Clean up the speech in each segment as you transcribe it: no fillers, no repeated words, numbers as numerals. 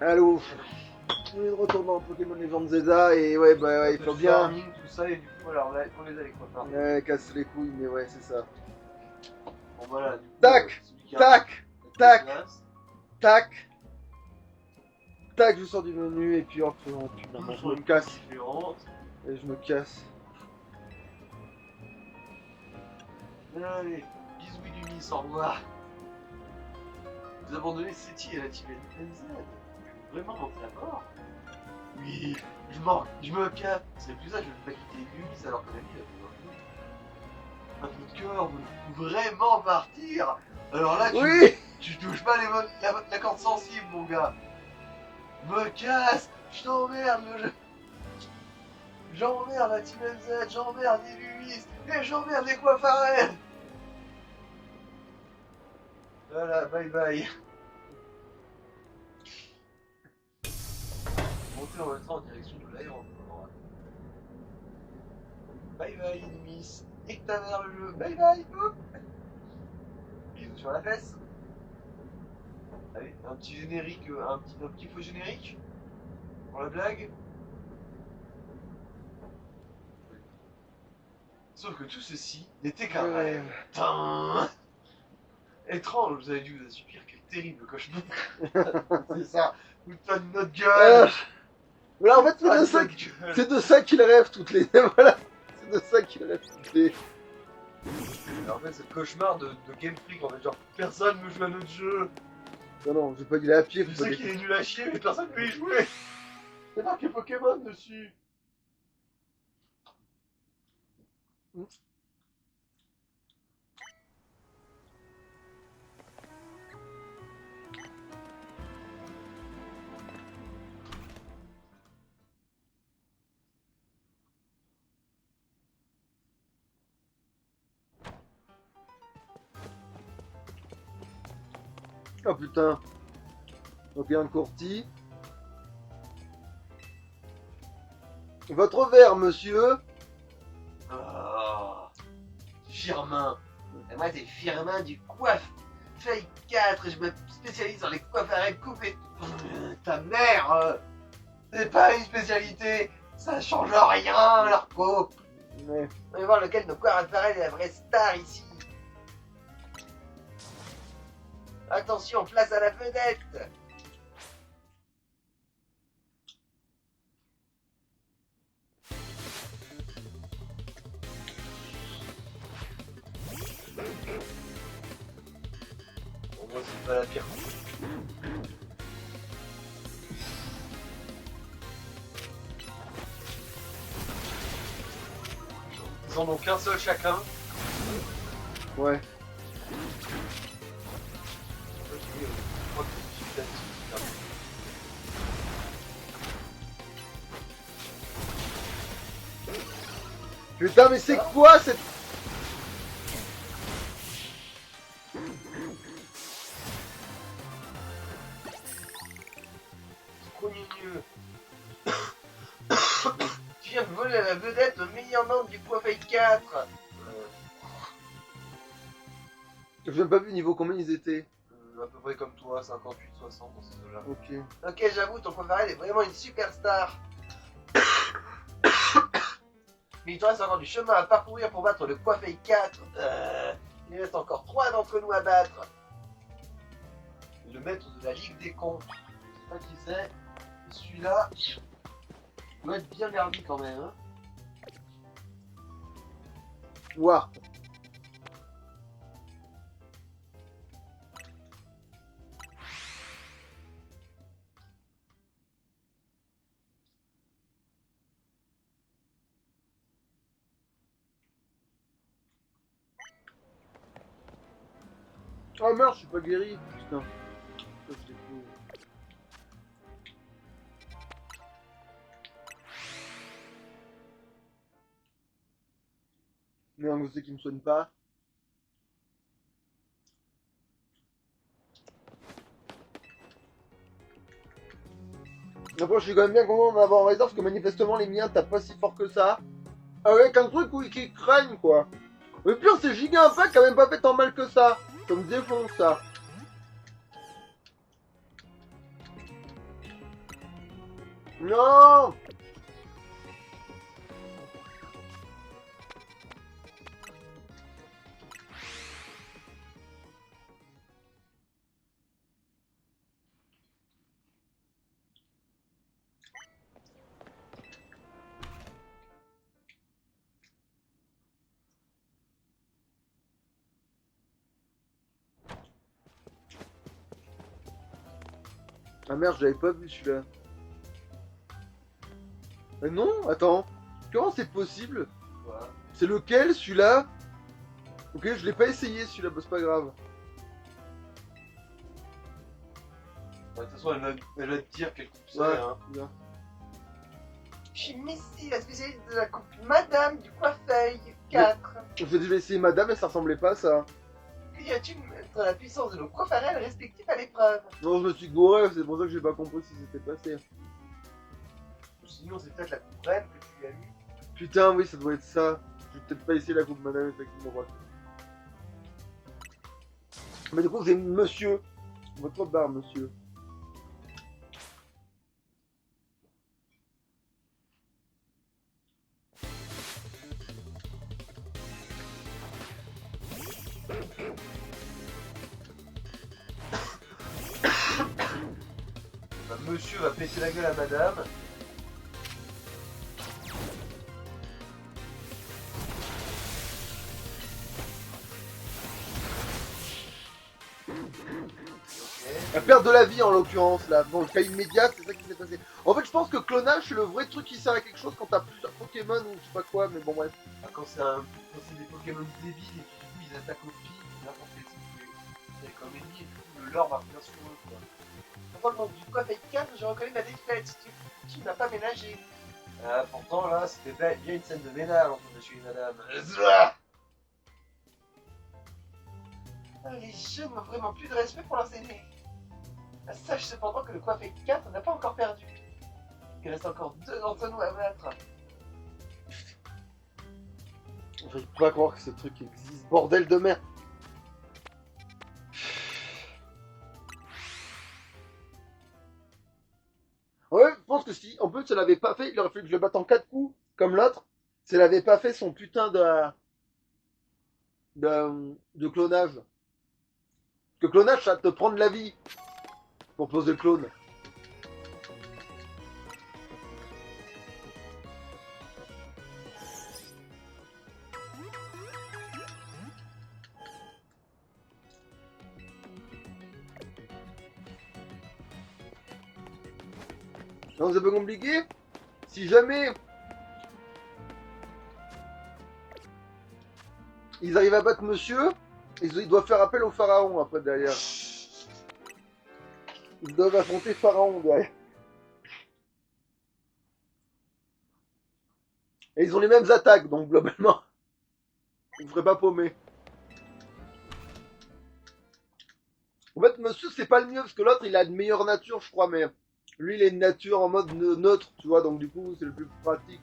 Allô. On est de retour dans Pokémon Legends Zelda et ouais, bah ouais, il faut bien. Farming, tout ça, et du coup, voilà, on les a les copains. Ouais, casse les couilles, mais ouais, c'est ça. Bon, voilà, du coup, Tac, celui qui a tac, un tac. place, Tac. Tac, je sors du menu et puis hop, finalement, je toujours me une casse. différente. Et je me casse. Allez, bisous du Miss, au revoir. Vous abandonnez Seti et la Team NZ. Vraiment rentrer à bord. Oui, je me casse. C'est plus ça, je vais pas quitter Ulysse alors que la vie a besoin de cœur, vous vraiment partir. Alors là, Oui. tu touches pas la corde sensible, mon gars. Me casse, je t'emmerde le jeu. J'emmerde la Team NZ, j'emmerde les Ulysse, et j'emmerde les Coiffarelles. Voilà, bye bye. Montez en même temps en direction de l'aéroport. Bye bye, Miss. Et que ta mère le jeu. Bye bye. Hop. Bisous sur la fesse. Allez, un petit générique, un petit faux générique. Pour la blague. Sauf que tout ceci n'était qu'un rêve. Tain. Étrange, vous avez dû vous assoupir, quel terrible cauchemar. C'est ça, vous faites notre gueule. Voilà, en fait, c'est de ça qu'il rêve toutes les. Voilà, c'est de ça qu'il rêve toutes les. En fait, c'est le cauchemar de Game Freak, en fait, genre, personne ne joue à notre jeu. Non, non, j'ai pas dit la pire. Je sais qu'il est nul à chier, mais personne ne peut y jouer. C'est marqué Pokémon dessus. Oh putain. Donc il y a un courtier. Votre verre, monsieur. Oh, Firmin. Et moi, c'est Firmin du coiffe. Feuille 4, et je me spécialise dans les coiffes à coupées. Ta mère. C'est pas une spécialité. Ça change rien, leur coupe. Ouais. On va voir lequel de nos coiffes est la vraie star ici. Attention, place à la vedette. Bon, moi, c'est pas la pire. Ils en ont qu'un seul chacun. Ouais. Putain, mais c'est quoi cette. C'est trop mieux. Tu viens de voler à la vedette le meilleur membre du Coiffeuille 4. J'ai même pas vu niveau combien ils étaient. À peu près comme toi, 58-60 dans ces eaux-là. Ok. Ok, j'avoue, ton Coiffarel est vraiment une superstar. Mais il te reste encore du chemin à parcourir pour battre le Coiffeuille 4. Il reste encore 3 d'entre nous à battre. Le maître de la Ligue des cons. Je sais pas qui c'est. Mais celui-là, il doit être bien garni quand même. Hein. Warp. Oh merde, je suis pas guéri. Putain. Ça, c'est fou. Merde, vous savez qui me soigne pas. Après, je suis quand même bien content d'en avoir en réserve parce que manifestement, les miens tapent pas si fort que ça. Avec un truc où qui craignent quoi. Le pire, c'est Giga Impact qui a même pas fait tant mal que ça. Ça me défonce ça. Non. Ah merde, je l'avais pas vu celui-là. Non, attends. Comment c'est possible? Voilà. C'est lequel celui-là? Ok, je l'ai pas essayé celui-là, bah c'est pas grave. De toute façon, elle va te dire quelle coupe c'est. Ouais, Hein. bien. Je suis Missy, la spécialiste de la coupe Madame du Coiffeuil 4. Je vais déjà essayer madame et ça ressemblait pas à ça. Y a-t-il mettre la puissance de nos coiffarelles respectives à l'épreuve? Non, je me suis gouré, c'est pour ça que j'ai pas compris ce qui s'était passé. Sinon, c'est peut-être la coupe reine que tu lui as mis. Putain, oui, ça doit être ça. Je vais peut-être pas essayer la coupe madame, effectivement. Ouais. Mais du coup, c'est monsieur. Votre barre, monsieur. Bah, monsieur va péter la gueule à madame. La perte de la vie en l'occurrence là, dans le cas immédiat, c'est ça qui s'est passé. En fait, je pense que clonage c'est le vrai truc qui sert à quelque chose quand t'as plusieurs Pokémon ou je sais pas quoi, mais bon bref. Ah, quand c'est des Pokémon débiles et puis du coup ils attaquent au pire, n'importe quel type, c'est comme ennemi et du coup le lore va revenir sur eux quoi. Dans le monde du Coiffeuil 4, je reconnais ma défaite. Tu n'as pas ménagé. Ah, pourtant là c'était bien une scène de ménage entre monsieur et madame. Les jeunes n'ont vraiment plus de respect pour leurs aînés. Sache cependant que le Coiffeuil 4 n'a pas encore perdu. Il reste encore 2 d'entre nous à battre. Je peux pas croire que ce truc existe, bordel de merde. Ouais, je pense que si, en plus, elle avait pas fait, il aurait fallu que je le batte en 4 coups, comme l'autre, si elle avait pas fait son putain de clonage. Parce que clonage, ça te prend de la vie pour poser le clone. Non, c'est un peu compliqué. Si jamais ils arrivent à battre monsieur, ils doivent faire appel au pharaon après derrière. Ils doivent affronter pharaon derrière. Et ils ont les mêmes attaques, donc globalement, ils ne feraient pas paumer. En fait, monsieur, c'est pas le mieux, parce que l'autre, il a une meilleure nature, je crois, mais lui, il a une nature en mode neutre, tu vois, donc du coup, c'est le plus pratique.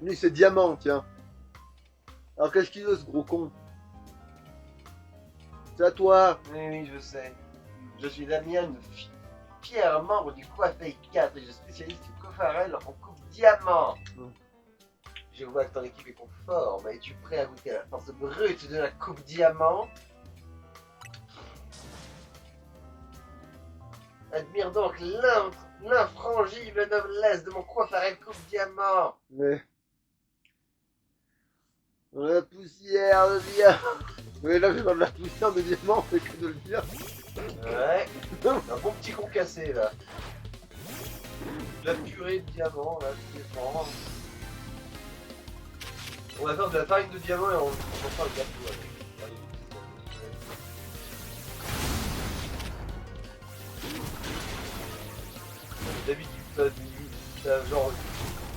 Lui, c'est diamant, tiens. Alors, qu'est-ce qu'il veut, ce gros con? C'est à toi. Oui, je sais. Je suis Damien, fier membre du Coiffeuil 4 et je spécialise du cofarel en coupe diamant. Je vois que ton équipe est conforme. Es-tu prêt à goûter à la force brute de la coupe diamant? Admire donc l'infrangible noblesse de mon coiffarel coupe diamant. Mais... La poussière de diamant. Oui, là, j'ai pas de la poussière de diamant, c'est que de le dire. Ouais. Un bon petit con cassé là. De la purée de diamant là, tout dépend. On va faire de la farine de diamant et on va faire le gâteau avec. D'habitude, t'as genre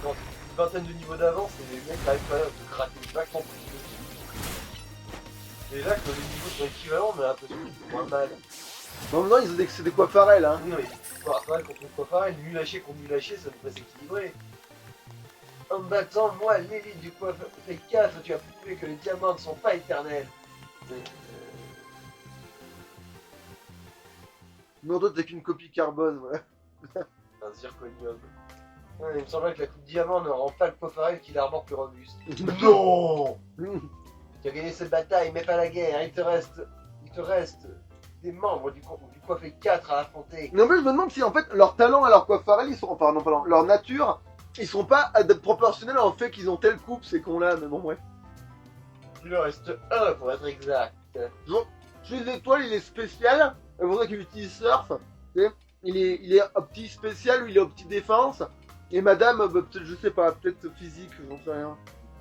une vingtaine de niveaux d'avance et les mecs n'arrivent pas à te gratter vachement plus dessus. Et là, que les niveaux sont équivalents, on a l'impression qu'ils font moins mal. En même temps, ils ont dit que c'était quoi Pharrell, hein. Non, mais Coiffarel contre Coiffarel, nul haché contre nul haché, ça devrait s'équilibrer. En me battant, moi, l'élite du Coiffarel 4, tu as prouvé que les diamants ne sont pas éternels. Non, toi, t'es qu'une copie carbone, ouais. Un zirconium. Ouais, il me semblait que la coupe diamant ne rend pas le Cofarel qu'il arbore plus robuste. Non. Tu as gagné cette bataille, mais pas la guerre. Il te reste des membres du coiffé 4 à affronter. Non, mais je me demande si, en fait, leur talent et leur coiffarel, ils sont... Enfin, non, pardon, leur nature, ils sont pas proportionnels au fait qu'ils ont telle coupe, ces cons-là, mais bon, bref. Il en reste un pour être exact. Celui de l'étoile, il est spécial. C'est pour ça qu'il utilise surf. Tu sais. Il est opti spécial ou il est opti défense. Et madame, bah, peut-être, je sais pas, peut-être physique, j'en sais rien.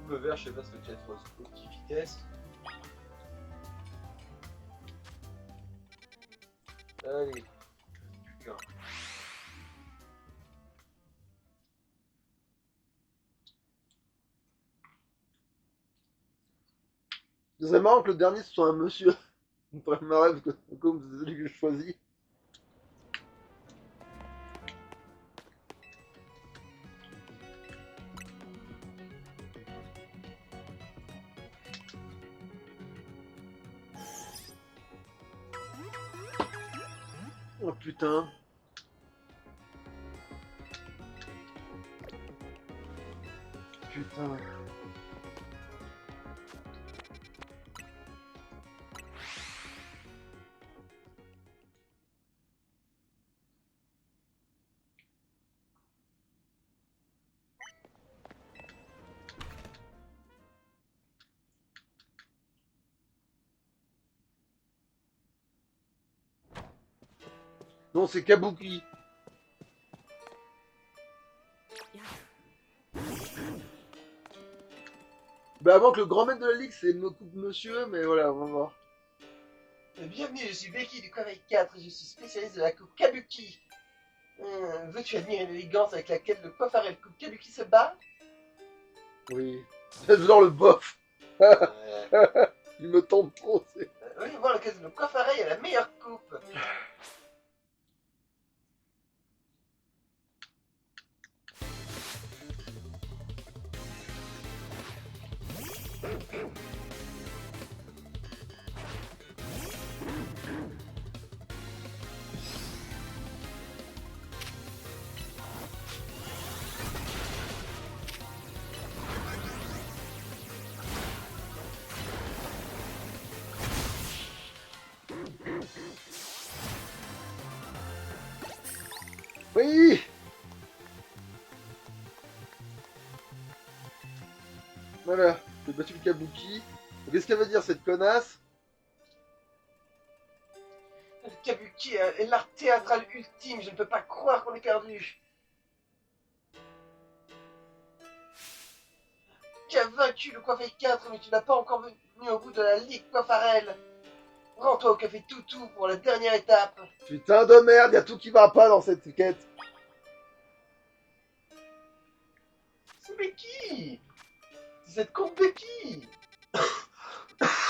Le vert, je sais pas ce que tu as trop petite vitesse. Allez. Putain. Ce serait marrant que le dernier ce soit un monsieur. On pourrait me rêve comme c'est celui que je choisis. Oh putain. Putain. Non, c'est Kabuki. Bah avant que le grand maître de la ligue, c'est me coupe monsieur, mais voilà, on va voir. Bienvenue, je suis Becky du Coiffé 4 et je suis spécialiste de la coupe Kabuki. Veux-tu admirer l'élégance avec laquelle le Coifarel coupe Kabuki se bat? Oui. J'adore le bof. Il me tente trop, c'est... Oui, voir lequel le Coifarel a la meilleure coupe. Oui. Voilà, j'ai battu le Kabuki. Qu'est-ce qu'elle veut dire cette connasse? Le Kabuki est l'art théâtral ultime, je ne peux pas croire qu'on ait perdu. Tu as vaincu le Coiffé 4, mais tu n'as pas encore venu au bout de la Ligue Coiffarel. Rends-toi au Café Toutou pour la dernière étape. Putain de merde, y a tout qui va pas dans cette quête. C'est Becky. C'est cette compte Becky.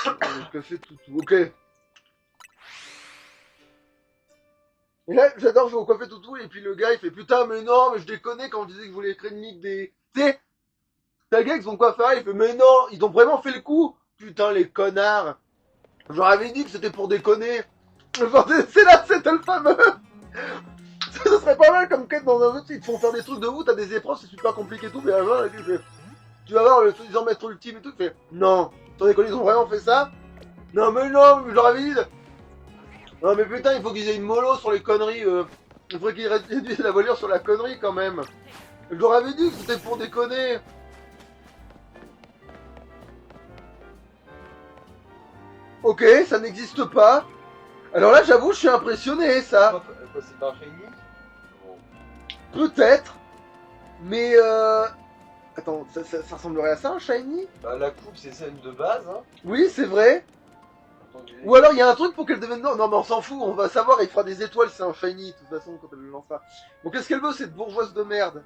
Le café toutou, ok. Et là, j'adore jouer au café toutou, et puis le gars il fait putain, mais non, mais je déconnais quand je disais que je voulais créer une ligue des. Tu sais, t'as gars avec son coiffeur, il fait mais non, ils ont vraiment fait le coup. Putain, les connards. J'aurais avais dit que c'était pour déconner. Enfin, c'est là, c'est le fameux. Ce serait pas mal comme quête dans un autre, ils te font faire des trucs de ouf, t'as des épreuves, c'est super compliqué et tout, mais à la fin, tu vas voir le soi-disant maître ultime et tout, il fait non, sans déconner, ils ont vraiment fait ça? Non, mais non, je leur avais dit. Non, mais putain, il faut qu'ils aient une mollo sur les conneries. Il faudrait qu'ils réduisent la voilure sur la connerie quand même. Je leur avais dit que c'était pour déconner. Ok, ça n'existe pas. Alors là, j'avoue, je suis impressionné, ça. Quoi, c'est pas un shiny? Bon. Peut-être. Mais attends, ça ressemblerait à ça, un shiny? Bah, la coupe, c'est celle de base, hein. Oui, c'est vrai. Ou alors il y a un truc pour qu'elle devienne... Non, mais on s'en fout, on va savoir, il fera des étoiles, c'est un shiny, de toute façon, quand elle le lancera. Bon, qu'est-ce qu'elle veut, cette bourgeoise de merde?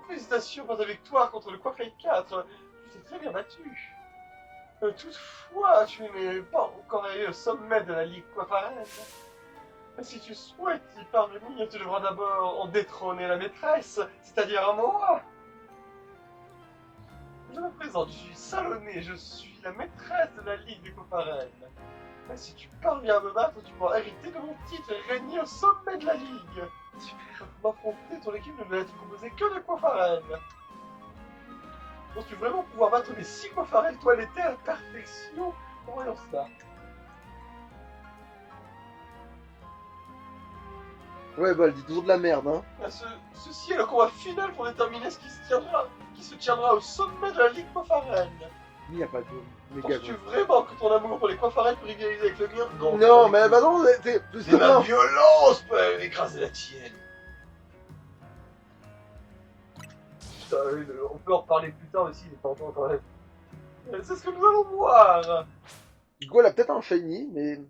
Félicitations pour ta victoire contre le Coiffé 4. Tu t'es très bien battu. Toutefois, tu n'es pas encore arrivé au sommet de la Ligue Coiffarel. Si tu souhaites y parvenir, tu devras d'abord en détrôner la maîtresse, c'est-à-dire à moi. Je me présente, je suis Salonné, je suis la maîtresse de la Ligue des Coiffarel. Mais si tu parviens à me battre, tu pourras hériter de mon titre et régner au sommet de la ligue. Pour m'affronter, ton équipe ne doit être composée que de Coifarel. Penses-tu vraiment pouvoir battre les 6 Coifarel toilettés à la perfection? Voyons cela. Ouais, bah, elle dit toujours de la merde, hein. Ceci est le combat final pour déterminer ce qui se tiendra au sommet de la ligue Coifarel. Il n'y a pas de méga. Penses-tu vraiment que ton amour pour les Coifarel peut rivaliser avec le mien? Non, mais bah non, c'est C'est ma violence peut écraser la tienne. Putain, on peut en reparler plus tard aussi, il est tentant quand même. C'est ce que nous allons voir. Du coup, elle a peut-être un shiny, mais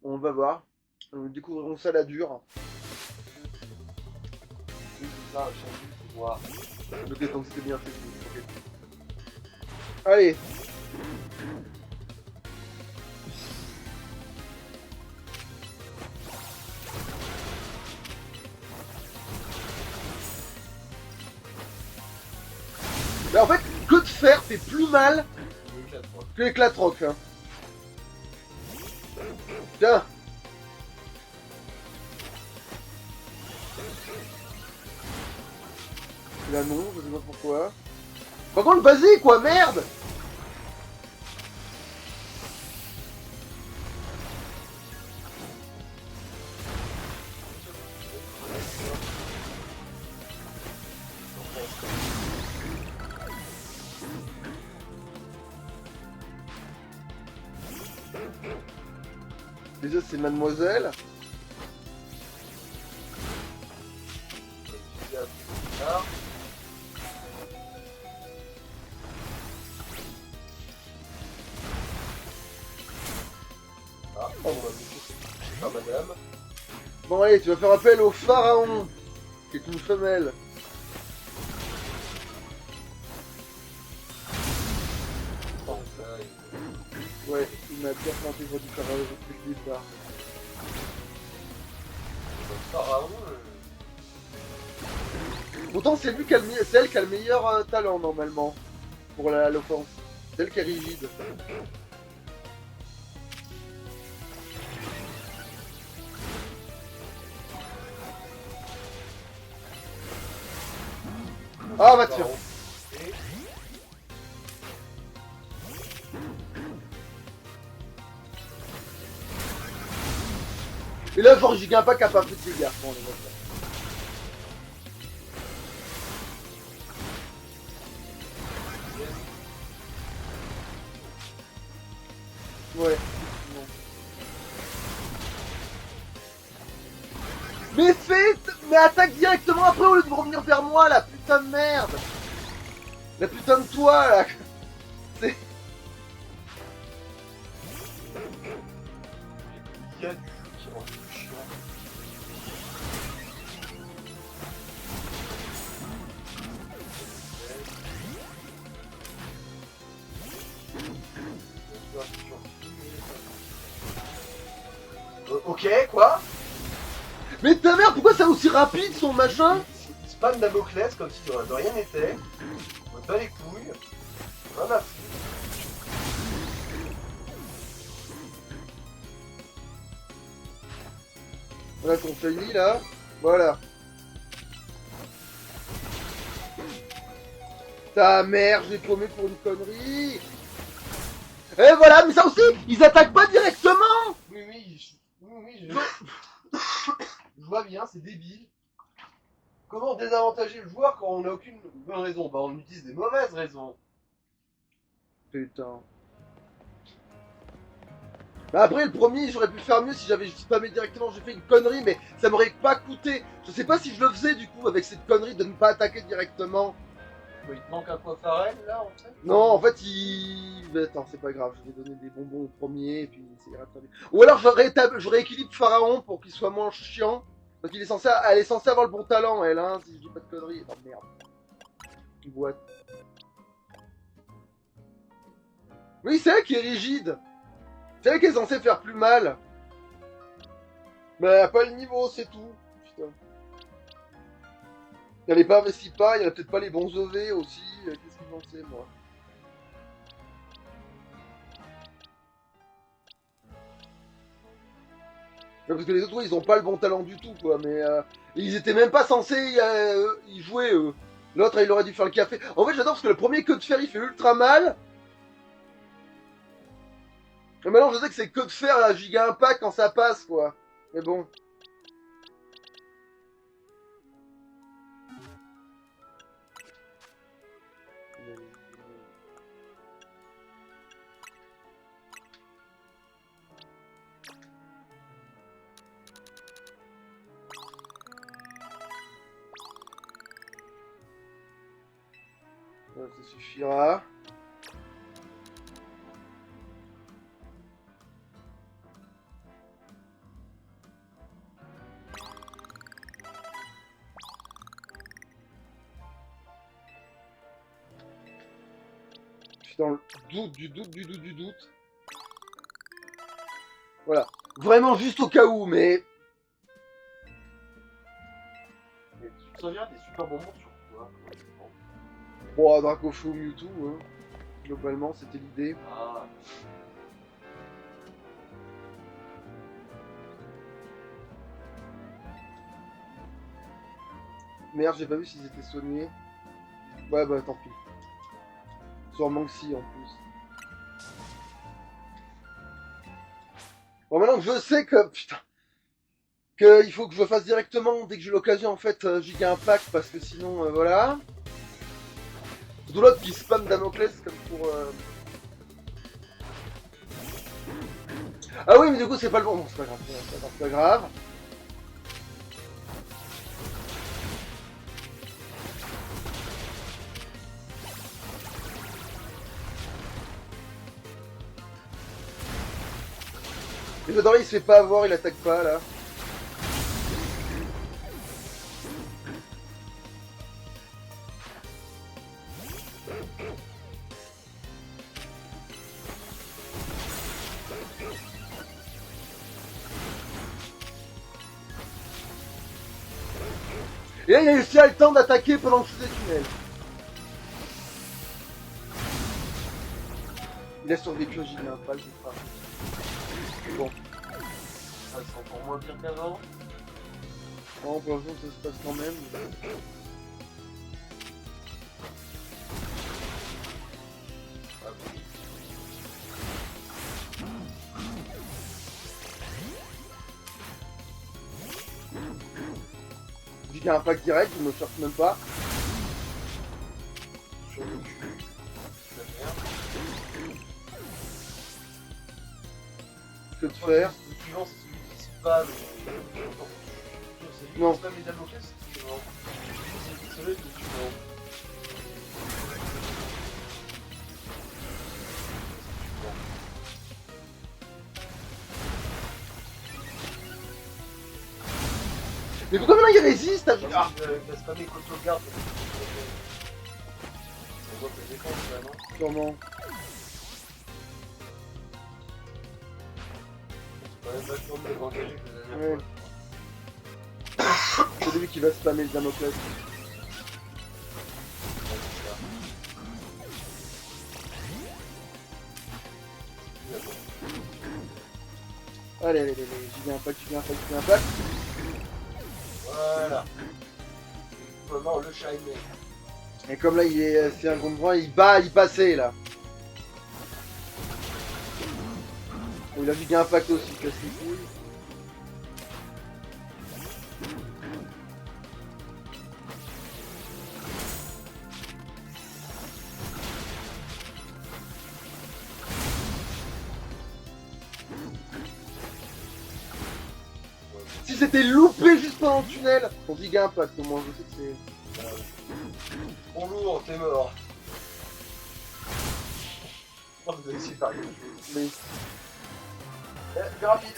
on va voir. Nous découvrirons ça à la dure. Oui, c'est ça, j'ai envie de voir. Ok, donc c'était bien fait. Ok. Allez. Mais en fait, que de fer fait plus mal que l'éclatroc. Hein. Tiens. Là non, je sais pas pourquoi. Par contre, vas-y quoi, merde. Déjà c'est mademoiselle. Ah, on va c'est pas madame. Bon allez, tu vas faire appel au pharaon, qui est une femelle. Oh, ça, il... Ouais, il m'a bien planté pour du pharaon depuis le départ. Le pharaon, Pourtant c'est lui qui a le c'est elle qui a le meilleur talent normalement pour l'offense. C'est elle qui est rigide. Ah bah tiens. Et là genre j'ai pas capable de dégâts. Bon, les mecs. Ouais. Mais mais attaque directement après au lieu de revenir vers moi, la putain de merde. La putain de toi là. C'est... Il y a du jeu qui rend plus chiant. Ok, quoi? Mais ta mère, pourquoi c'est aussi rapide son machin? Il spam Damoclès comme si de rien n'était. On me bat les couilles. Rien à foutre. Voilà ton shiny là. Voilà. Ta mère, j'ai paumé pour une connerie. Et voilà, mais ça aussi, ils attaquent pas directement. Oui, je vois bien, c'est débile. Comment désavantager le joueur quand on n'a aucune bonne raison? Bah on utilise des mauvaises raisons. Putain. Bah après le premier j'aurais pu faire mieux si j'avais spammé directement, j'ai fait une connerie mais ça m'aurait pas coûté. Je sais pas si je le faisais du coup avec cette connerie de ne pas attaquer directement. Il te manque un Coifarel là en fait? Non en fait il... Mais attends c'est pas grave, je vais donner des bonbons au premier et puis ça ira très bien. Ou alors je rééquilibre Pharaon pour qu'il soit moins chiant. Parce qu'il est censé... Elle est censée avoir le bon talent elle hein, si je dis pas de conneries. Oh merde. Une boîte. Oui c'est elle qui est rigide. C'est elle qui est censée faire plus mal. Mais elle a pas le niveau, c'est tout. Putain. Elle est pas investie pas, il y a peut-être pas les bons OV aussi. Qu'est-ce qu'ils en sait, moi? Parce que les autres, ouais, ils ont pas le bon talent du tout, quoi. Mais ils étaient même pas censés y jouer, eux. L'autre, il aurait dû faire le café. En fait, j'adore parce que le premier queue de fer, il fait ultra mal. Et maintenant, je sais que c'est queue de fer à giga impact quand ça passe, quoi. Mais bon. Ça suffira. Je suis dans le doute, du doute. Voilà. Vraiment juste au cas où, mais... Mais tu te souviens des super bonbons sur quoi? Bon, Dracofeu, Mewtwo, hein. Globalement, c'était l'idée. Ah. Merde, j'ai pas vu s'ils étaient soignés. Ouais, bah tant pis. Sûrement que si, en plus. Bon, maintenant que je sais que... Putain. Que il faut que je le fasse directement dès que j'ai l'occasion, en fait, giga impact, parce que sinon, voilà. Surtout l'autre qui spam Damoclès, comme pour... Ah oui, mais du coup, c'est pas le bon. Bon, c'est pas grave, c'est pas grave. Mais j'adore, il se fait pas avoir, il attaque pas, là. Et là, il a réussi à le temps d'attaquer pendant que je faisais tunnel. Il a survécu au giga impact, je crois. Bon. Ça c'est encore moins pire qu'avant. Bon, pour l'instant, ça se passe quand même. Ah oui. Giga impact direct, je me cherche même pas. Sur le cul. La merde. Que de faire. Le suivant, c'est celui qui spam. C'est lui Non. qui spam les Damoclès, c'est le suivant. C'est celui qui est le suivant. Mais pourquoi maintenant il résiste à... Ah, il va spammer Cotogarde. On voit que les défenses là, non? Sûrement. C'est quand même vachement mieux évangélique que la Ouais. dernière fois. C'est lui qui va spammer le Damoclès. Allez, giga impact, giga impact, giga impact. Voilà. Comment le shiner. Et comme là, il est, c'est un contre droit, il passait là. Bon, il a giga impact aussi, casse les couilles. Si c'était loupé juste pendant le tunnel, on giga impact au moins, je sais que c'est... Bon lourd, t'es mort. Oh, vous avez essayé de faire quelque chose. Mais... Plus rapide.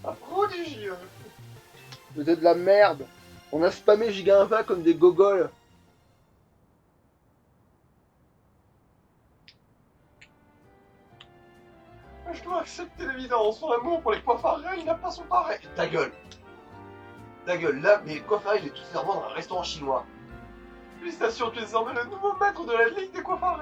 Ah, prodigieux. C'était de la merde. On a spammé giga impact comme des gogoles. Je dois accepter l'évidence. Son amour pour les coiffeurs, il n'a pas son pareil. Ta gueule. Ta gueule, là, mes coiffeurs, je vais tous les revendre à un restaurant chinois. Félicitations, tu es désormais le nouveau maître de la Ligue des coiffeurs.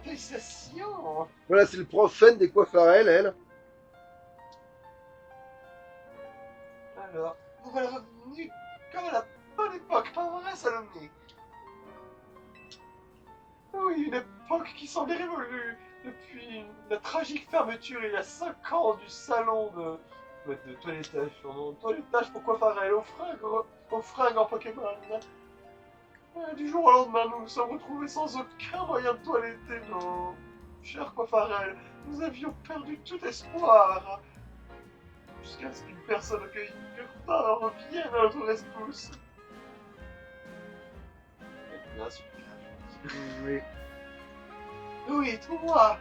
Félicitations. Voilà, c'est le prof fan des coiffarelles, elle. Alors, vous voilà revenu comme à la bonne époque, pas vrai, Salomé? Oui, une époque qui semblait révolue depuis la tragique fermeture il y a 5 ans du salon de toilettage. Son toilettage pour Coiffarel, aux fringues en Pokémon. Du jour au lendemain, nous nous sommes retrouvés sans aucun moyen de toiletter nos chers Coiffarel. Nous avions perdu tout espoir. Jusqu'à ce qu'une personne accueillie revienne à notre rescousse. Oui. Oui, toi.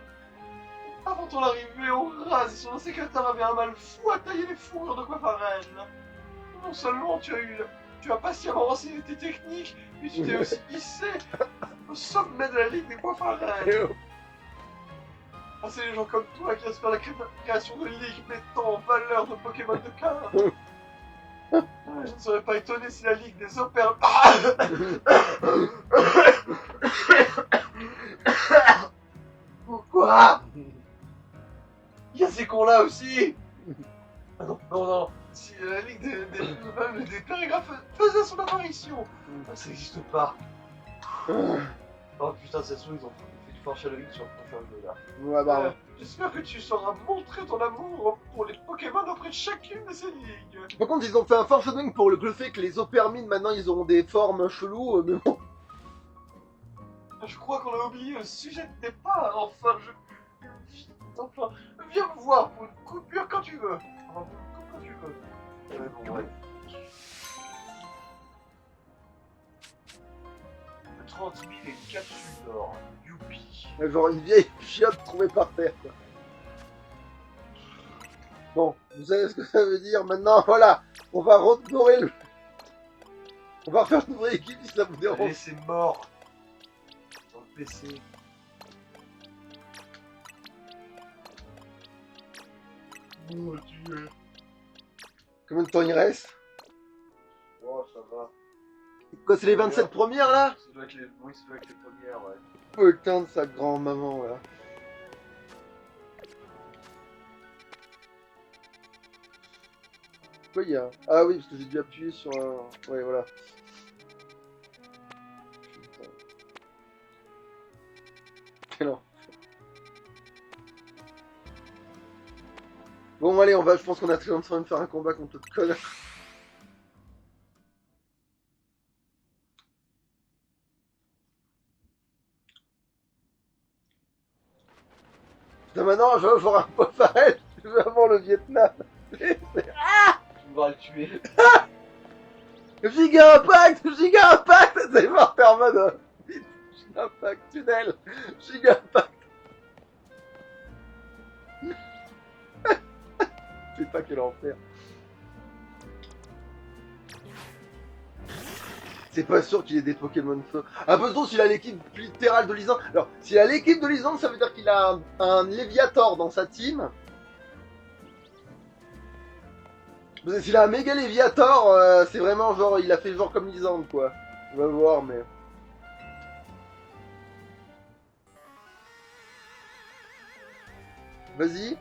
Avant ton arrivée, Horace et son secrétaire avaient un mal fou à tailler les fourrures de Coiffarel. Non seulement tu as patiemment renseigné tes techniques, mais tu t'es aussi hissé au sommet de la Ligue des Coiffarel. Ah, c'est les gens comme toi qui espèrent la création de ligues mettant en valeur nos Pokémon de cœur. Je ne serais pas étonné si la Ligue des Opères... Pourquoi? Il y a ces cons-là aussi. Ah non, non, non. Si la Ligue des Périgraphes faisait son apparition. Ça n'existe pas. Oh putain, cette souris, ils ont fait du fort Halloween sur le prochain jeu là. Ouais, bah. J'espère que tu sauras montrer ton amour pour les Pokémon auprès de chacune de ces ligues. Par contre, ils ont fait un foreshadowing pour le fait que les Opermines, maintenant, ils auront des formes cheloues, mais bon. Je crois qu'on a oublié le sujet de départ. Enfin, viens me voir pour une coupure quand tu veux. Enfin, pour une coupe quand tu veux. Bon, ouais. Le 30 000 et une capsule d'or. Youpi. Genre une vieille chiotte trouvée par terre, quoi. Bon, vous savez ce que ça veut dire. Maintenant, voilà, on va redorer le... On va refaire une vraie équipe si ça vous dérange. Allez, c'est mort. Dans le PC. Oh Dieu. Combien de temps il reste? Oh, ça va. Quoi, c'est les 27 premières, là? Ça doit être les... Oui, ça doit être les premières, ouais. Putain de sa grand-maman, là. Quoi, il y a... Ah oui, parce que j'ai dû appuyer sur un... Ouais, voilà. Putain. Quel enfer. Bon, allez, je pense qu'on a très envie de faire un combat contre le connard. Putain, maintenant, je veux voir un Pofarel. Je veux avoir le Vietnam. Tu voudras le tuer. Giga Impact! Giga Impact! C'est mort, t'es en mode... Giga Impact, tunnel! Giga Impact! Putain, quel enfer! C'est pas sûr qu'il ait des Pokémon feu. Un peu trop s'il a l'équipe littérale de Lisande. Alors, s'il a l'équipe de Lisande, ça veut dire qu'il a un Léviator dans sa team. Parce que s'il a un méga Léviator, c'est vraiment genre, il a fait genre comme Lisande, quoi. On va voir, mais... Vas-y.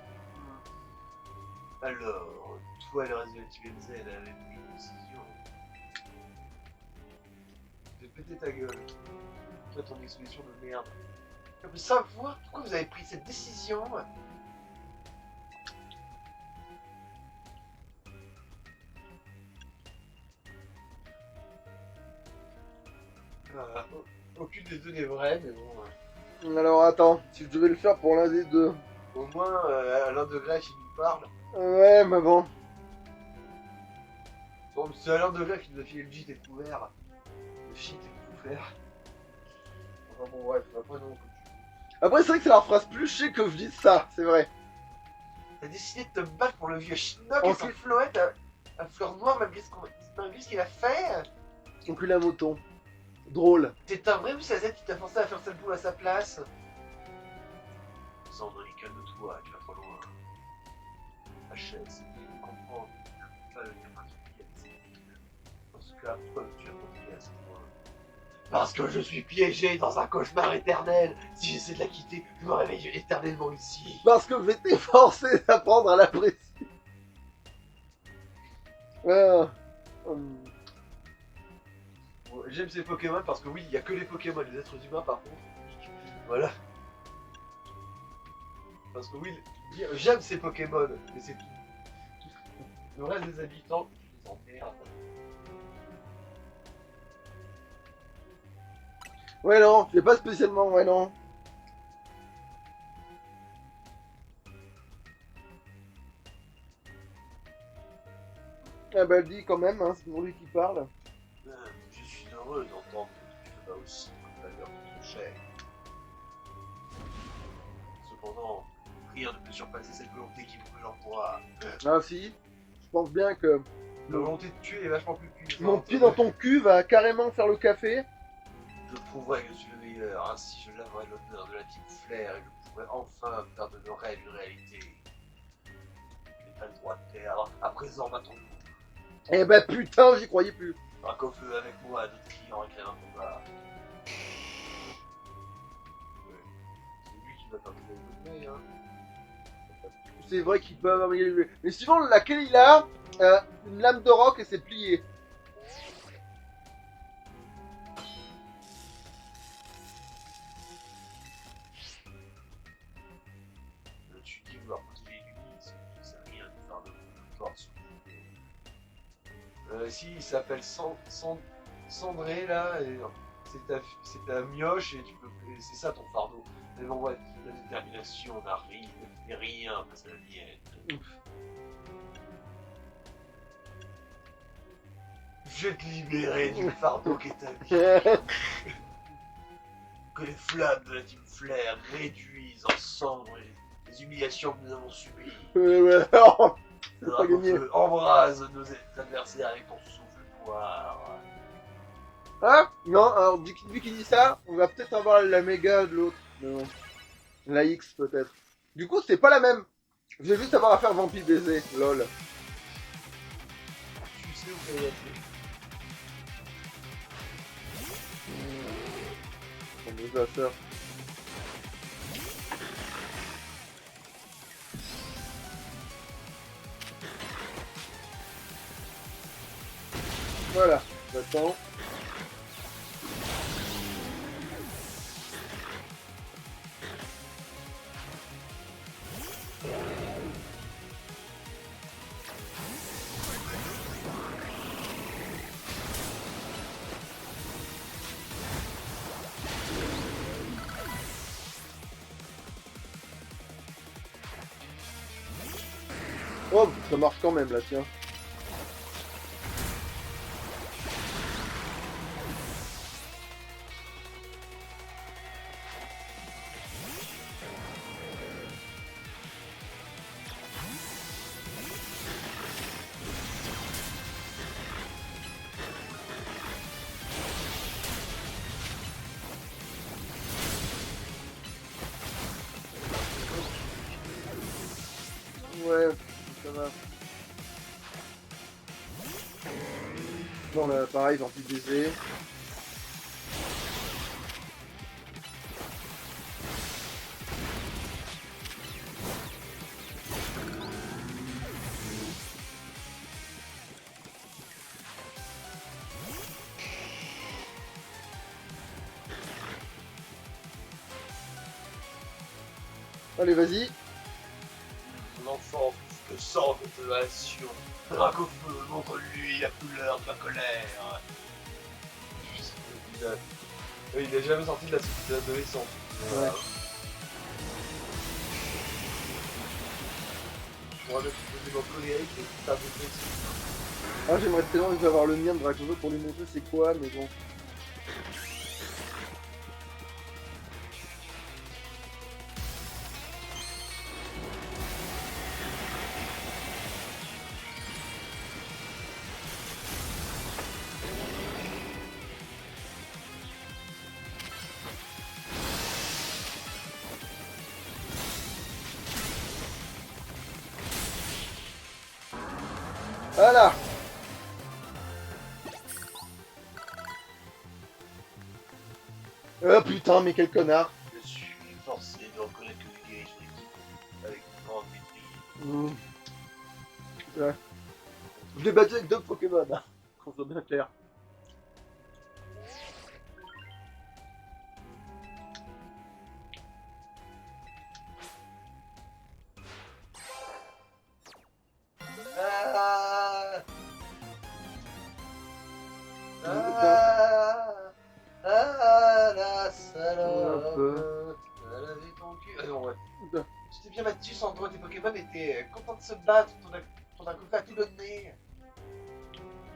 Alors, toi et le reste de la Team NZ avait pris une décision. Je vais péter ta gueule. Toi, ton exposition de merde. Je veux savoir pourquoi vous avez pris cette décision. Aucune des deux n'est vraie, mais bon. Alors attends, si je devais le faire pour l'un des deux. Au moins, Alain de Grèce, il nous parle. Ouais, mais bon. Bon, c'est Alain de Grèce qui nous a filé le shit et couvert. Le shit et couvert. Enfin bon, bref, après non. Après, c'est vrai que c'est leur phrase plus chier que je dise ça, c'est vrai. T'as décidé de te battre pour le vieux Schnock et son floette à fleur noire malgré ce qu'il a fait. Donc la moton. Drôle. C'est un vrai ou ça qui t'a forcé à faire cette boule à sa place? Sandrine, calme-toi, tu vas trop loin. Achète, c'est bien de comprendre. Pas le gamin qui est. Dans ce cas, pourquoi tu as continué à ce point? Parce que je suis piégé dans un cauchemar éternel. Si j'essaie de la quitter, je me réveille éternellement ici. Parce que je vais t'efforcer d'apprendre à l'apprécier. Ah, hum. Bon, j'aime ces Pokémon parce que oui, il y a que les Pokémon, les êtres humains par contre. Voilà. Parce que oui, j'aime ces Pokémon, mais c'est tout. Le reste des habitants, je les emmerde. Ouais, non, j'ai pas spécialement, ouais, non. Ah bah, dis quand même, hein, c'est pour lui qui parle. Je suis heureux d'entendre que tu te bats aussi pour la valeur de ton cher. Cependant, rien ne peut surpasser cette volonté qui brûle en toi. Ah si, je pense bien que La volonté de tuer est vachement plus puissante. mon pied dans ton cul va carrément faire le café. Je prouverai que je suis le meilleur, ainsi je lèverai l'honneur de la team Flair et je pourrai enfin faire de nos rêves une réalité. Je n'ai pas le droit de perdre, à présent battons-nous. Eh bah putain, j'y croyais plus. Braque au feu avec moi, d'autres clients réclament un combat. Ouais. C'est lui qui va faire le bouteille, hein. C'est vrai qu'il peut avoir élevé. Mais suivant laquelle il a, une lame de roc et c'est plié. Tu dis vouloir continuer l'uni, c'est rien de faire de force. Si, il s'appelle Cendré là, et c'est ta mioche et tu peux. Et c'est ça ton fardeau. Mais bon, ouais, la détermination n'arrive, et rien face à la mienne. Je vais te libérer du fardeau qui est ta vie. Que les flammes de la team Flair nous réduisent en cendres les humiliations que nous avons subies. Ouais, non, Le c'est pas drapeau gagné. feu embrase nos adversaires avec ton souffle noir. Ah non, alors vu qu'il dit ça, on va peut-être avoir la méga de l'autre. Non. La X peut-être. Du coup, c'est pas la même. Je vais juste avoir à faire vampire baiser, lol. Tu sais où ça va être. On nous a ça. Voilà, j'attends. Oh, ça marche quand même là, tiens. Ouais, ça va. Bon, là, pareil, vampire baiser. Allez, vas-y. L'enfant de sang de relation. Drac au feu, montre-lui la couleur de ma colère. Il a jamais sorti de l'adolescence. Ouais. Pour un mec qui faisait mon colérique et qui tape le texte. Ah, j'aimerais tellement avoir le mien de Dracozo pour lui montrer c'est quoi, mais bon. Voilà. Ah putain, mais quel connard. Je suis forcé de reconnaître que le dirige l'équipe avec une grande maîtrise. Ouais. Je l'ai battu avec 2 Pokémon, hein. Qu'on soit bien clair. Ah la salope. Elle avait ton cul. Ah non, ouais. Tu t'es bien battu sans droit, tes Pokémon étaient contents de se battre. Ton Akufa a tout donné.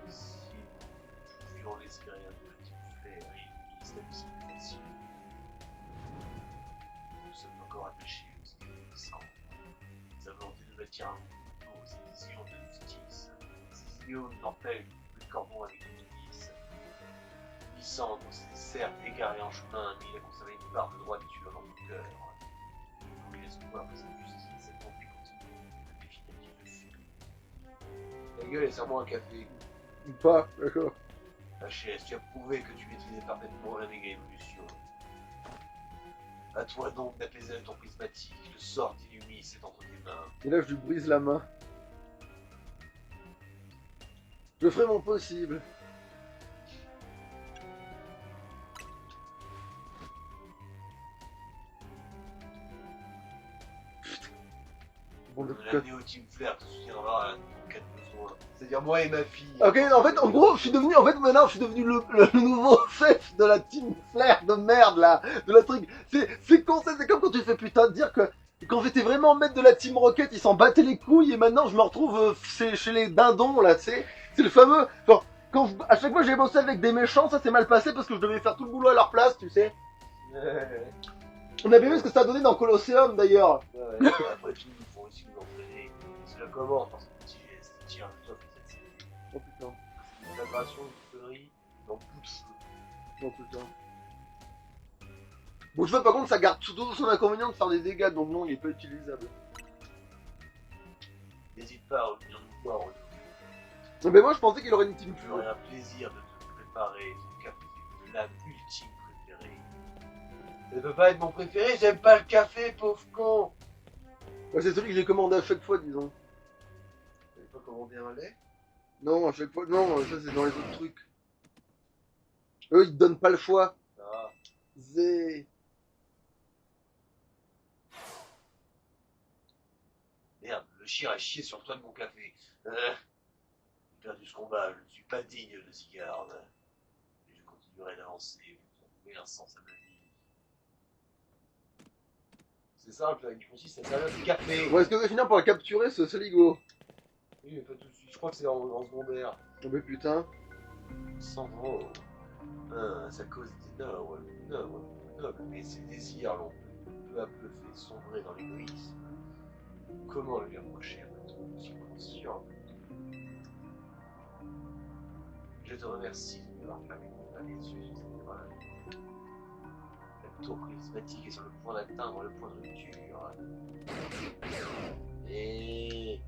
Si nous pouvions l'espérer un peu, tu fais une statistique facile. Nous sommes encore attachés aux idées puissantes. Sa volonté de bâtir un monde aux éditions de justice. Ces idéaux nous empêchent de cordon avec une milice. Lysandre s'est certes égaré en chemin, mais il a conservé une part de droiture dans mon cœur. Il nous laisse voir que cette justice, cette bonté continue, le définitif de feu. Ta gueule et serre-moi un café. Ou pas, d'accord. HS, tu as prouvé que tu maîtrisais parfaitement la méga évolution. À toi donc d'apaiser ton prismatique, le sort d'Illumi, c'est entre tes mains. Et là, je lui brise la main. Je ferai mon possible. Bon, La Néo Team Flair te soutiendra en cas de besoin. C'est-à-dire moi et ma fille. Ok, en fait, en gros, je suis devenu, maintenant, je suis devenu le nouveau chef de la team Flair de merde, là, de la truc. C'est con, c'est comme quand tu fais putain de dire que quand j'étais vraiment maître de la team Rocket, ils s'en battaient les couilles, et maintenant, je me retrouve chez les dindons, là, tu sais. C'est le fameux, genre, à chaque fois que j'ai bossé avec des méchants, ça s'est mal passé parce que je devais faire tout le boulot à leur place, tu sais. On a bien vu ce que ça a donné dans Colosseum, d'ailleurs. Ouais, après tout, il faut aussi nous entraîner. C'est la commande parce que petit geste, tiens, toi, fais cette série. Oh putain, C'est une aggravation, une connerie, dans tout le feu. oh putain. Bon, je veux par contre, ça garde tout son inconvénient de faire des dégâts, donc non, il est pas utilisable. N'hésite pas à revenir nous voir au Mais moi, je pensais qu'il aurait une team J'aurais pure. un plaisir de te préparer ton café, la ultime préférée. Ça peut pas être mon préféré, j'aime pas le café, pauvre con. Ouais, c'est celui que j'ai commandé à chaque fois, disons. T'avais pas commandé un lait? Non, à chaque fois, non, ça c'est dans les autres trucs. Eux, ils te donnent pas le choix. Ah. Zé. Merde, le chien a chié sur le toit de mon café. J'ai perdu ce combat, je ne suis pas digne de Zygarde. Et je continuerai d'avancer pour trouver un sens à ma vie. C'est simple, avec du concis, ça sert à du café. Bon, est-ce que vous allez finir par la capturer, ce Soligo? Oui, mais pas tout de suite, je crois que c'est en secondaire. Oh, mais putain. Sandro. Ça cause des nobles, mais ses désirs l'ont peu à peu fait sombrer dans l'égoïsme. Comment lui reprocher un être aussi conscient? Je te remercie de m'avoir permis de faire les yeux sur cette épreuve. La tour prismatique est sur le point d'atteindre le point de rupture. Et...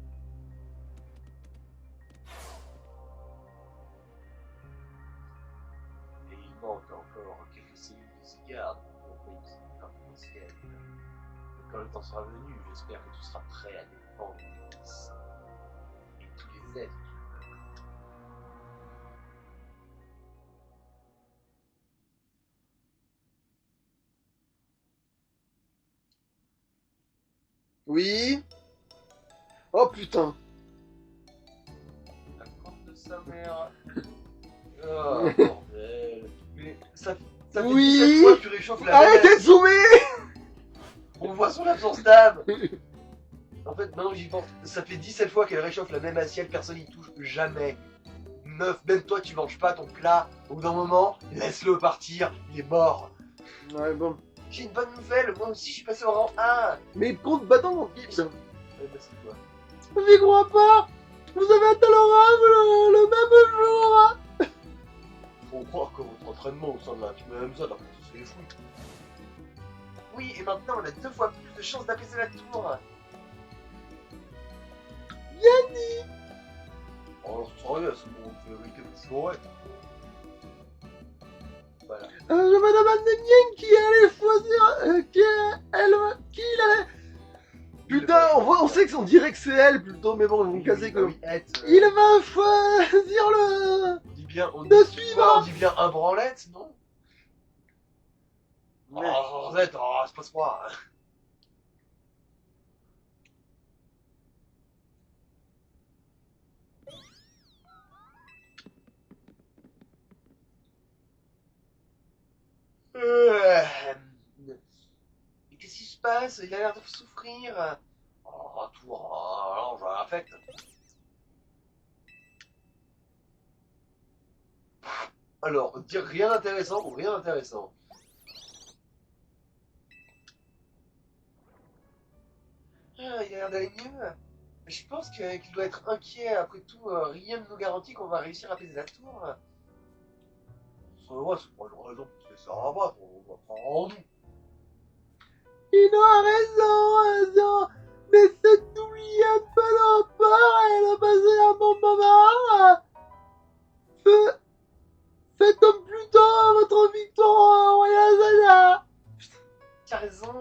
Et il manque encore quelques cellules de Zygarde pour réussir leur potentiel. Et quand le temps sera venu, j'espère que tu seras prêt à défendre les fils et tous les êtres. Oui. Oh putain. La porte de sa mère. Oh bordel. Mais ça fait Oui. 17 fois que tu réchauffes la Arrête même. d'être zoomé. On voit son absence d'âme. En fait, maintenant que j'y pense, ça fait 17 fois qu'elle réchauffe la même assiette, personne n'y touche jamais. Meuf, même toi tu manges pas ton plat. Au bout d'un moment, laisse-le partir, il est mort. Ouais, bon. J'ai une bonne nouvelle, moi aussi je suis passé au rang 1. Mais compte battant mon Gibbs. Bah c'est quoi? J'y crois pas. Vous avez atteint le même jour. Faut croire que votre entraînement au sein de la team Hamza n'a pas tous les fous. Oui, et maintenant on a 2 fois plus de chances d'apaiser la tour. Yanni. Oh, c'est rien, c'est bon, on fait vérité de forêt. Voilà. Je me demande bien qui allait choisir, qui il allait... Putain, on sait qu'on dirait que c'est elle plutôt, mais bon, ils vont casser que... Oui, Il va choisir le... on dit bien, on de dit, suivre. on dit bien un branlette, non? Ouais. Oh, Rosette, oh, c'est pas moi. Mais qu'est-ce qui se passe? Il a l'air de souffrir. Oh, tout, oh, alors, je l'affecte. Alors, dire rien d'intéressant ou rien d'intéressant. Ah, il a l'air d'aller mieux. Mais je pense qu'il doit être inquiet. Après tout, rien ne nous garantit qu'on va réussir à apaiser la tour. Ça va, c'est pas une raison pour se laisser abattre. On va prendre en nous. Il a raison. Mais c'est d'oublier un peu nos peurs et de passer un bon moment. Faites comme plutôt votre victoire Royal Zelda. Tu as raison.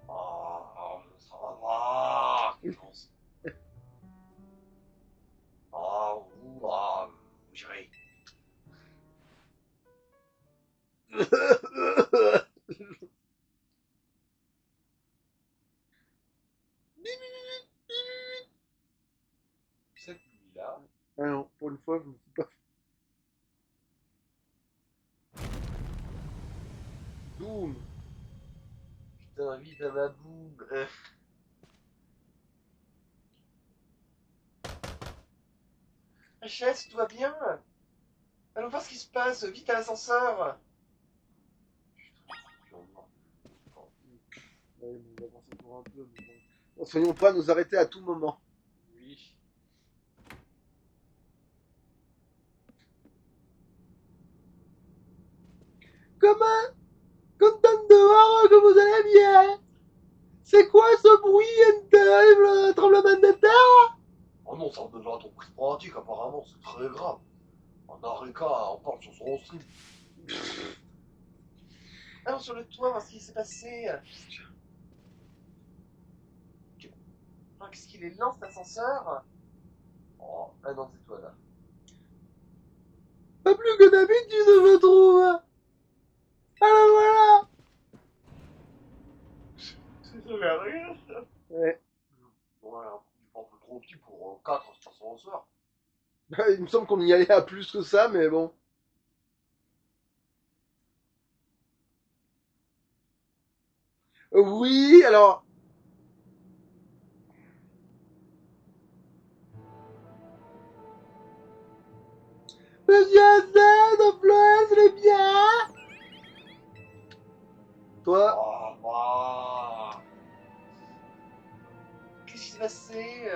Oh, ça va. Quelle chance. J'irai. Cette nuit-là, Ah non, pour une fois, je me suis pas... Boum. je t'invite à ma boum. HS, tout va bien? Allons voir ce qui se passe. Vite à l'ascenseur. Ouais, on va avancer encore un peu, mais bon. Soyons pas à nous arrêter à tout moment. Oui. Comment? Content de voir que vous allez bien. C'est quoi ce bruit? Un terrible tremblement de terre? Oh non, ça me donne ton prix pratique, apparemment, c'est très grave. En Arika, on parle sur son stream. Allons sur le toit, voir ce qui s'est passé. Oh, qu'est-ce qu'il est lent cet ascenseur? Oh, ah non, c'est toi là. Pas plus que d'habitude, je trouve. Alors voilà. Ça fait rire. Ouais. Voilà, un peu trop petit pour 4 cet ascenseur. Il me semble qu'on y allait à plus que ça, mais bon. Oui, alors... Monsieur Hassan, en Florence, il est bien. Toi, Oh, bah. Qu'est-ce qui s'est passé?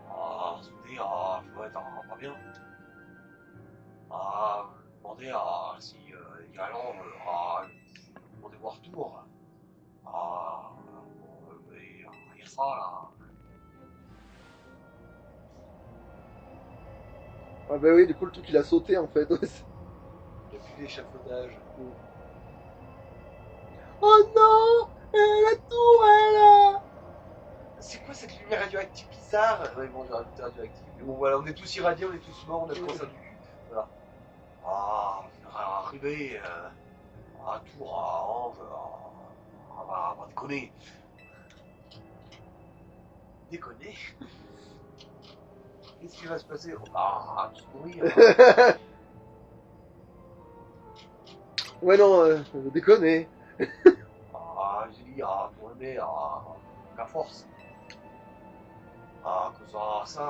Ah, souvenez, je dois être pas bien. Demandez si il y a l'ange, demandez voir Tour. Il y a ça là. ah bah oui, du coup, le truc, il a sauté, en fait. Il n'y a plus d'échafaudage. Oh non, la tour, elle... C'est quoi cette lumière radioactive bizarre? Ouais, bon, j'ai rajouté radioactive. Mais bon, voilà, on est tous irradiés, on est tous morts, on a le cancer du cul. Voilà. Arrivé à Tours, à Ange, on va déconner. Déconner? Qu'est-ce qui va se passer? Tous mourir. Ouais, non, déconner. J'ai dit, tourner la force. Que ça,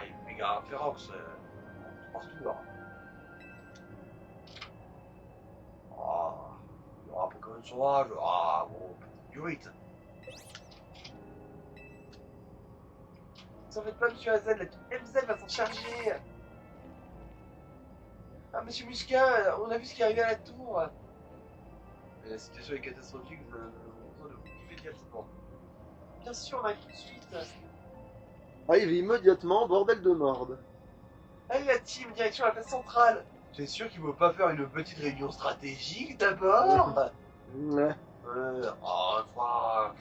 il est méga féroce partout là. Il y aura Pokémon sauvage, bon, Durite. Ça fait pas, monsieur Hazen, la MZ va s'en charger. Monsieur Muscat, on a vu ce qui est arrivé à la tour. Mais la situation est catastrophique, nous avons besoin de vous immédiatement. Bien sûr, on arrive tout de suite. Arrive immédiatement, bordel de morde. Allez la team, direction la place centrale. T'es sûr qu'il ne faut pas faire une petite réunion stratégique d'abord? Ouais.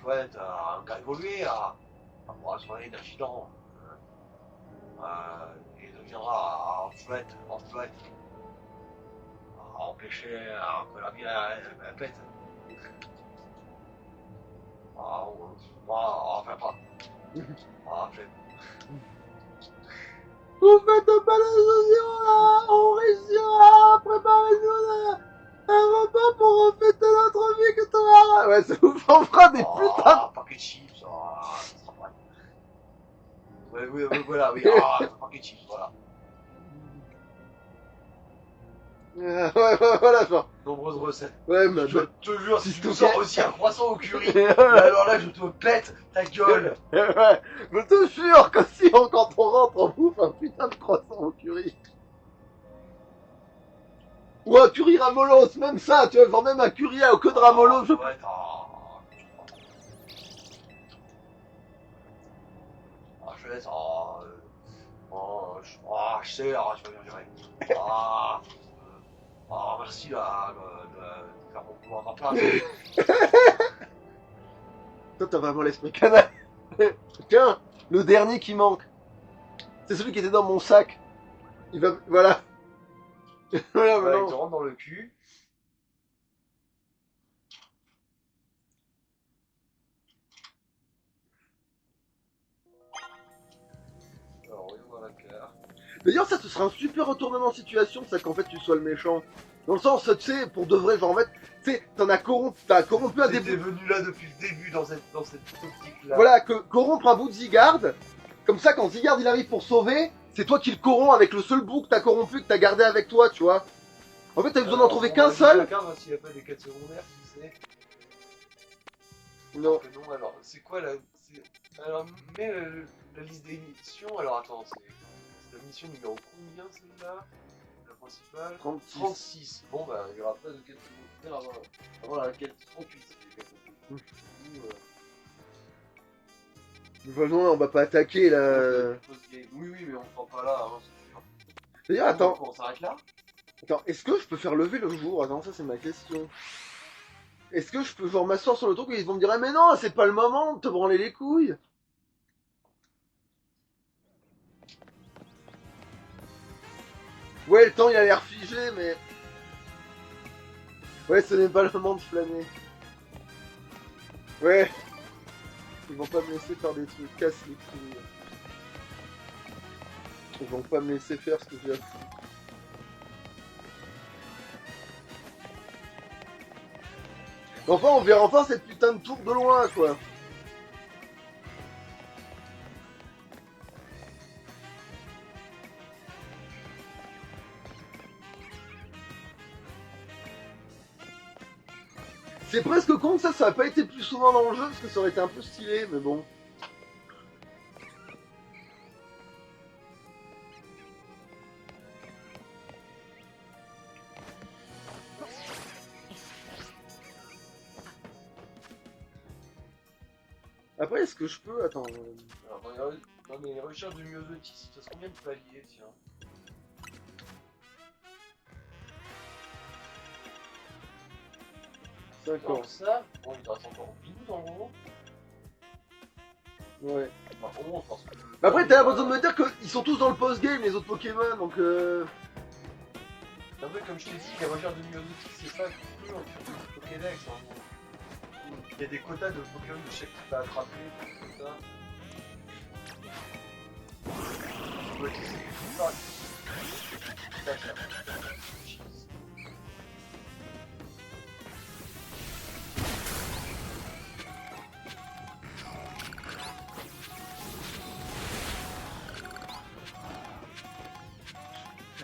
Chouette, un gars évolué, on va soigner d'accident. Il deviendra en chouette, à empêcher que la vie elle pète. Enfin pas. Flemme. Vous faites pas l'illusion là. On réussira à préparer un repas pour fêter notre victoire. Ouais, ça vous en fera des putains. Paquet de chips, ça sera pas. Ouais, voilà, oui, un paquet de chips, voilà. Ouais, voilà, genre. Nombreuses recettes. Ouais, mais Je te jure, si si tu me tout sors est- aussi un croissant au curry, Ouais. alors là, je te pète ta gueule. Ouais, je te jure que si quand on rentre, on bouffe un putain de croissant au curry. Ou un curry ramolos, même ça, tu vois, genre même un curry au queue de ramolos, je... Ouais, je laisse, je sais, tu vas bien gérer. Merci là, de faire mon pouvoir en place. Toi, t'as vraiment l'esprit canal. Tiens, le dernier qui manque. C'est celui qui était dans mon sac. Il va... Voilà. Voilà, Ouais, il te maintenant. rentre dans le cul. Alors, voyons voir la carte. D'ailleurs, ça, ce sera un super retournement de situation, ça, qu'en fait, tu sois le méchant. Dans le sens, tu sais, pour de vrai, genre, en fait, tu sais, t'as corrompu un T'es début... venu là depuis le début dans cette optique-là. Voilà, corrompre un bout de Zigard. Comme ça, quand Zigard, il arrive pour sauver, c'est toi qui le corromps avec le seul bout que t'as corrompu, que t'as gardé avec toi, tu vois. En fait, t'as besoin d'en trouver qu'un seul. Chacun, s'il n'y a pas des quêtes secondaires, tu sais. Non. Non, alors, c'est quoi la. Alors, mets la liste des missions. Alors, attends, c'est la mission numéro combien celle-là? La principale 36. 36. Bon, bah, il n'y aura pas de quête secondaire avant la quête 38. Si j'ai bien compris. De toute façon, on va pas attaquer, là. Oui, mais on ne prend pas là, hein, c'est sûr. D'ailleurs, attends. On s'arrête là? Attends, est-ce que je peux faire lever le jour? Attends, ça, c'est ma question. Est-ce que je peux, genre, m'asseoir sur le truc et ils vont me dire, ah, mais non, c'est pas le moment de te branler les couilles. Ouais, le temps, il a l'air figé, mais... Ouais, ce n'est pas le moment de flâner. Ouais. Ils vont pas me laisser faire des trucs, casse les couilles. Ils vont pas me laisser faire ce que j'ai à foutre. Enfin, on verra enfin cette putain de tour de loin, quoi. C'est presque con que ça a pas été plus souvent dans le jeu, parce que ça aurait été un peu stylé, mais bon. Après, est-ce que je peux... Attends... Alors, dans mes recherches de myosotis, ça se combien de paliers, tiens? D'accord. Alors ça, bon, il te reste encore 12 en gros. Ouais. Bah, au moins, parce que... Mais après, t'as l'impression de me dire qu'ils sont tous dans le post-game, les autres Pokémon, donc Un peu comme je t'ai dit, les recherches de myosotis, c'est pas que en fait du Pokédex, en gros. Il y a des quotas de Pokémon de chaque type à attraper, tout ça. Ouais, c'est ça.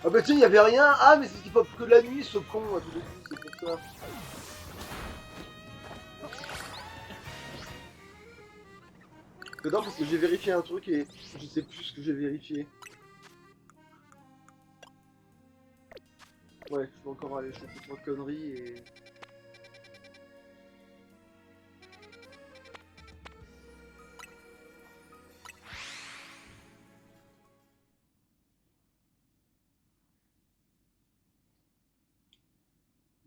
Ah bah tiens, il y avait rien. Ah, mais c'est qu'il faut que la nuit, ce con, à tout de suite, c'est pour ça. Non, parce que j'ai vérifié un truc et je sais plus ce que j'ai vérifié. Ouais, je peux encore aller choper 3 conneries et...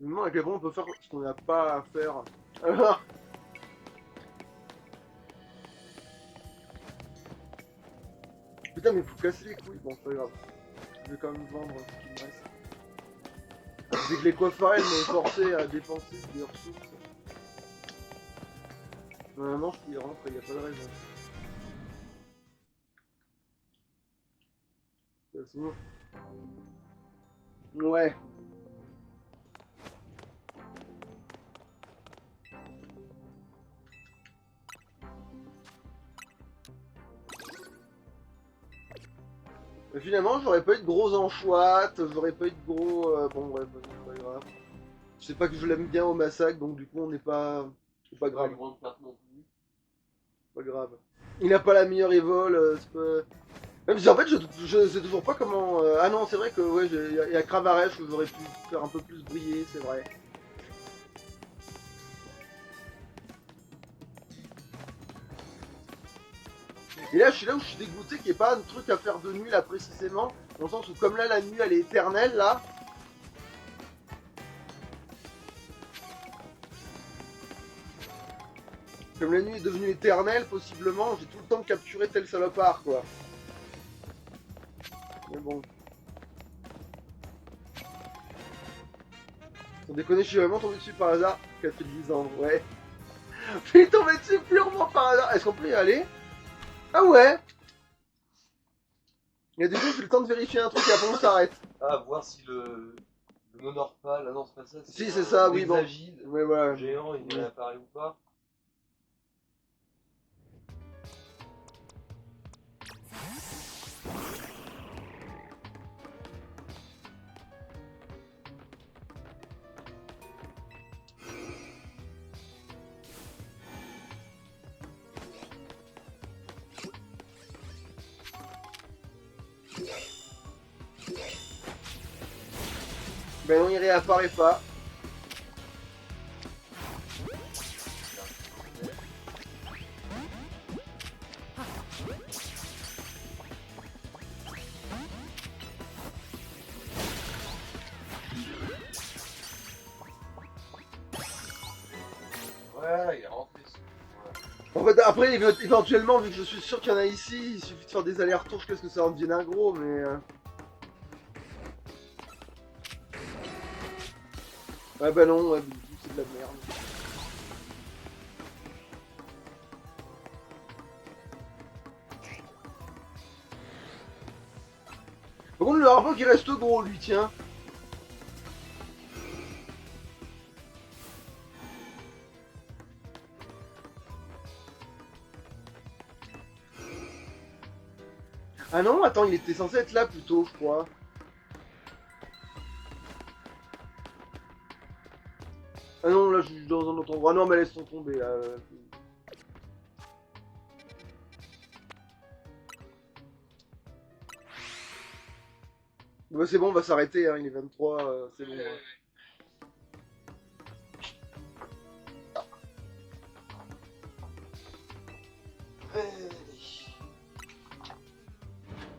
Je me demande à quel point on peut faire ce qu'on n'a pas à faire. Putain, mais faut casser les couilles. Bon, c'est pas grave. Je vais quand même vendre ce qui me reste. Dès que les coiffeurs m'ont forcé à dépenser des ressources. Normalement, je peux y rentrer, y a pas de raison. De toute façon. Ouais. Mais finalement, j'aurais pas eu de gros enchouates, j'aurais pas eu de gros. Bon, ouais, c'est pas grave. Je sais pas que je l'aime bien au massacre, donc du coup, on n'est pas. C'est pas Pas grave, une grande carte non plus. pas grave. Il a pas la meilleure évole, c'est pas. Même si en fait, je sais toujours pas comment. Ah non, c'est vrai que ouais, y a Cravaresh où j'aurais pu faire un peu plus briller, c'est vrai. Et là, je suis là où je suis dégoûté qu'il n'y ait pas un truc à faire de nuit là précisément, dans le sens où comme là, la nuit elle est éternelle là. Comme la nuit est devenue éternelle, possiblement, j'ai tout le temps de capturer tel salopard quoi. Mais bon. Sans déconner, je suis vraiment tombé dessus par hasard. Café de Lisandre, ouais. Je suis tombé dessus purement par hasard. Est-ce qu'on peut y aller? Ah ouais. Il y a des fois, j'ai le temps de vérifier un truc et après on s'arrête. Ah, voir si le monorpal, ah non, c'est pas ça. Si, c'est ça, oui, bon. Hexagide, Ouais, voilà. géant, il réapparaît ou pas. Ben non, il réapparaît pas. Ouais, il est rentré. En fait, après, éventuellement, vu que je suis sûr qu'il y en a ici, il suffit de faire des allers-retours jusqu'à ce que ça en devienne un gros, mais... Ouais, bah non, ouais, c'est de la merde. Par contre, le harpon qui reste gros, lui, tiens. Ah non, attends, il était censé être là plutôt, je crois. Ah non, là, je suis dans un autre endroit. Ah non, mais laisse tomber, là. Bah, c'est bon, on va s'arrêter, hein, il est 23, c'est bon. Ouais.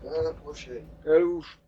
À la prochaine. À la louche.